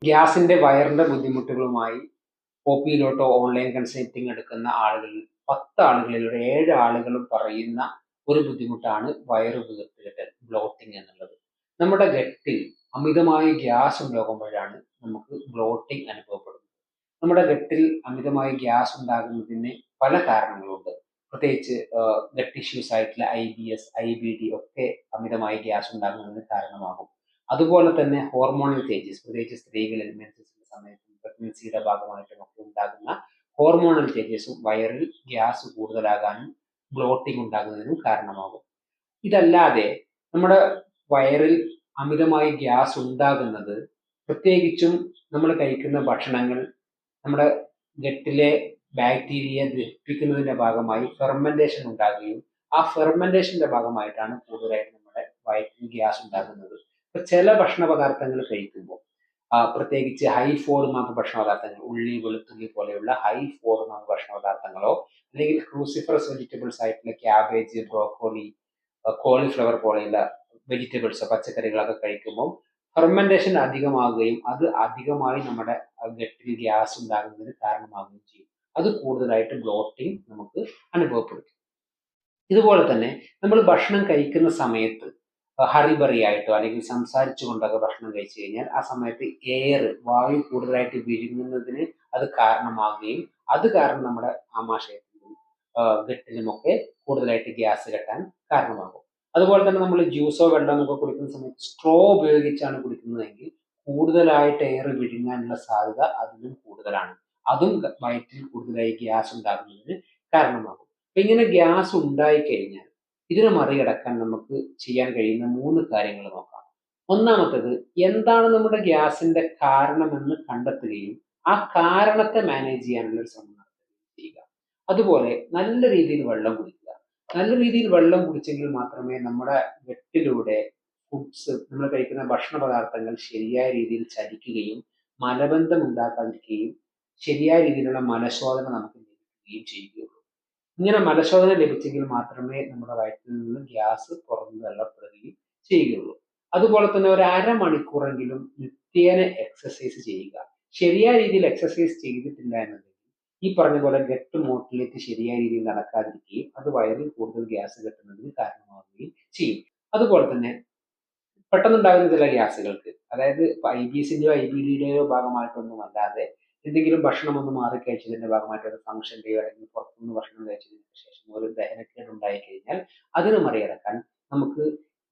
ഗ്യാസിന്റെ വയറിന്റെ ബുദ്ധിമുട്ടുകളുമായി ഒപിയിലോട്ടോ online consulting എടുക്കുന്ന ആളുകളിൽ 10 ആളുകളിൽ ഒരു 7 ആളുകളും പറയുന്ന ഒരു ബുദ്ധിമുട്ടാണ് വയറ് വീർത്തുകെട്ടൽ, ബ്ലോട്ടിംഗ് എന്നുള്ളത്. നമ്മുടെ ഗട്ടിൽ അമിതമായി ഗ്യാസ് ഉണ്ടാകുമ്പോഴാണ് നമുക്ക് ബ്ലോട്ടിംഗ് അനുഭവപ്പെടുന്നത്. നമ്മുടെ ഗട്ടിൽ അമിതമായി ഗ്യാസ് ഉണ്ടാകുന്നതിന് പല കാരണങ്ങളുണ്ട്. പ്രത്യേകിച്ച് ഗട്ട് ഇഷ്യൂസ് ആയിട്ടുള്ള IBS, IBD ഒക്കെ അമിതമായി ഗ്യാസ് ഉണ്ടാകുന്നതിന് കാരണമാകും. അതുപോലെ തന്നെ ഹോർമോണൽ ചേഞ്ചസ്, പ്രത്യേകിച്ച് സ്ത്രീകളിൽ മെൻസസിന്റെ സമയത്തും പ്രഗ്നൻസിയുടെ ഭാഗമായിട്ടും ഒക്കെ ഉണ്ടാകുന്ന ഹോർമോണൽ ചേഞ്ചസും വയറിൽ ഗ്യാസ് കൂടുതലാകാനും ബ്ലോട്ടിംഗ് ഉണ്ടാകുന്നതിനും കാരണമാകും. ഇതല്ലാതെ നമ്മുടെ വയറിൽ അമിതമായി ഗ്യാസ് ഉണ്ടാകുന്നത് പ്രത്യേകിച്ചും നമ്മൾ കഴിക്കുന്ന ഭക്ഷണങ്ങൾ നമ്മുടെ ഗട്ടിലെ ബാക്ടീരിയ ദഹിപ്പിക്കുന്നതിന്റെ ഭാഗമായി ഫെർമെന്റേഷൻ ഉണ്ടാകുകയും ആ ഫെർമെന്റേഷന്റെ ഭാഗമായിട്ടാണ് കൂടുതലായിട്ട് നമ്മുടെ വയറ്റിൽ ഗ്യാസ് ഉണ്ടാകുന്നത്. ഇപ്പൊ ചില ഭക്ഷണ പദാർത്ഥങ്ങൾ കഴിക്കുമ്പോൾ പ്രത്യേകിച്ച് ഹൈ ഫോഡ്മാപ്പ് ഭക്ഷണ പദാർത്ഥങ്ങൾ, ഉള്ളി, വെളുത്തുള്ളി പോലെയുള്ള ഹൈ ഫോഡ്മാപ്പ് ഭക്ഷണ പദാർത്ഥങ്ങളോ അല്ലെങ്കിൽ ക്രൂസിഫറസ് വെജിറ്റബിൾസ് ആയിട്ടുള്ള ക്യാബേജ്, ബ്രോക്കോളി, കോളിഫ്ലവർ പോലെയുള്ള വെജിറ്റബിൾസ്, പച്ചക്കറികളൊക്കെ കഴിക്കുമ്പോൾ ഫെർമെന്റേഷൻ അധികമാകുകയും അത് അധികമായി നമ്മുടെ ഗട്ടിൽ ഗ്യാസ് ഉണ്ടാകുന്നതിന് കാരണമാകുകയും ചെയ്യും. അത് കൂടുതലായിട്ട് ബ്ലോട്ടിംഗ് നമുക്ക് അനുഭവപ്പെടും. ഇതുപോലെ തന്നെ നമ്മൾ ഭക്ഷണം കഴിക്കുന്ന സമയത്ത് ഹറിബറി ആയിട്ടോ അല്ലെങ്കിൽ സംസാരിച്ചു കൊണ്ടൊക്കെ ഭക്ഷണം കഴിച്ചു കഴിഞ്ഞാൽ ആ സമയത്ത് വായു കൂടുതലായിട്ട് വിഴുങ്ങുന്നതിന് അത് കാരണമാകുകയും അത് കാരണം നമ്മുടെ ആമാശയത്തിലും ഗട്ടിലുമൊക്കെ കൂടുതലായിട്ട് ഗ്യാസ് കെട്ടാൻ കാരണമാകും. അതുപോലെ തന്നെ നമ്മൾ ജ്യൂസോ വെള്ളമോ ഒക്കെ കുടിക്കുന്ന സമയത്ത് സ്ട്രോ ഉപയോഗിച്ചാണ് കുടിക്കുന്നതെങ്കിൽ കൂടുതലായിട്ട് എയർ വിഴുങ്ങാനുള്ള സാധ്യത അതിലും കൂടുതലാണ്. അതും വയറ്റിൽ കൂടുതലായി ഗ്യാസ് ഉണ്ടാകുന്നതിന് കാരണമാകും. അപ്പൊ ഇങ്ങനെ ഗ്യാസ് ഉണ്ടായി കഴിഞ്ഞാൽ ഇതിനെ മറികടക്കാൻ നമുക്ക് ചെയ്യാൻ കഴിയുന്ന 3 കാര്യങ്ങൾ നോക്കാം. ഒന്നാമത്തേത്, എന്താണ് നമ്മുടെ ഗ്യാസിന്റെ കാരണമെന്ന് കണ്ടെത്തുകയും ആ കാരണത്തെ മാനേജ് ചെയ്യാനുള്ള ഒരു ശ്രമം നടത്തുകയും ചെയ്യുക. അതുപോലെ നല്ല രീതിയിൽ വെള്ളം കുടിക്കുക. നല്ല രീതിയിൽ വെള്ളം കുടിച്ചെങ്കിൽ മാത്രമേ നമ്മുടെ ഗട്ടിലൂടെ ഫുഡ്സ്, നമ്മൾ കഴിക്കുന്ന ഭക്ഷണ പദാർത്ഥങ്ങൾ ശരിയായ രീതിയിൽ ചലിക്കുകയും മലബന്ധം ഉണ്ടാക്കാതിരിക്കുകയും ശരിയായ രീതിയിലുള്ള മലശോധന നമുക്ക് ലഭിക്കുകയും ചെയ്യുകയുള്ളൂ. ഇങ്ങനെ മലശോധന ലഭിച്ചെങ്കിൽ മാത്രമേ നമ്മുടെ വയറ്റിൽ നിന്ന് ഗ്യാസ് പുറത്തു തള്ളപ്പെടുകയും ചെയ്യുകയുള്ളൂ. അതുപോലെ തന്നെ ഒരു അരമണിക്കൂറെങ്കിലും നിത്യേന എക്സസൈസ് ചെയ്യുക. ശരിയായ രീതിയിൽ എക്സസൈസ് ചെയ്തിട്ടില്ല എന്നുണ്ടെങ്കിൽ ഈ പറഞ്ഞ പോലെ ഗട്ട് മോട്ടിലിറ്റി ശരിയായ രീതിയിൽ നടക്കാതിരിക്കുകയും അത് വയറിൽ കൂടുതൽ ഗ്യാസ് കെട്ടുന്നതിന് കാരണമാവുകയും ചെയ്യും. അതുപോലെ തന്നെ പെട്ടെന്നുണ്ടാകുന്ന ചില ഗ്യാസുകൾക്ക്, അതായത് IBSന്റെയോ IBDയുടെയോ ഭാഗമായിട്ടൊന്നും അല്ലാതെ എന്തെങ്കിലും ഭക്ഷണം ഒന്ന് മാറി കഴിച്ചതിന്റെ ഭാഗമായിട്ട് ഒരു ഫംഗ്ഷന്റെയോ അല്ലെങ്കിൽ പുറത്തുനിന്ന് ഭക്ഷണം കഴിച്ചതിന് ശേഷം ഒരു ദഹനക്കേട് ഉണ്ടായി കഴിഞ്ഞാൽ അതിനെ മറികടക്കാൻ നമുക്ക്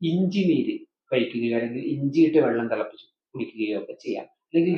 ഇഞ്ചി നീര് കഴിക്കുകയോ അല്ലെങ്കിൽ ഇഞ്ചിയിട്ട് വെള്ളം തിളപ്പിച്ച് കുടിക്കുകയോ ഒക്കെ ചെയ്യാം. അല്ലെങ്കിൽ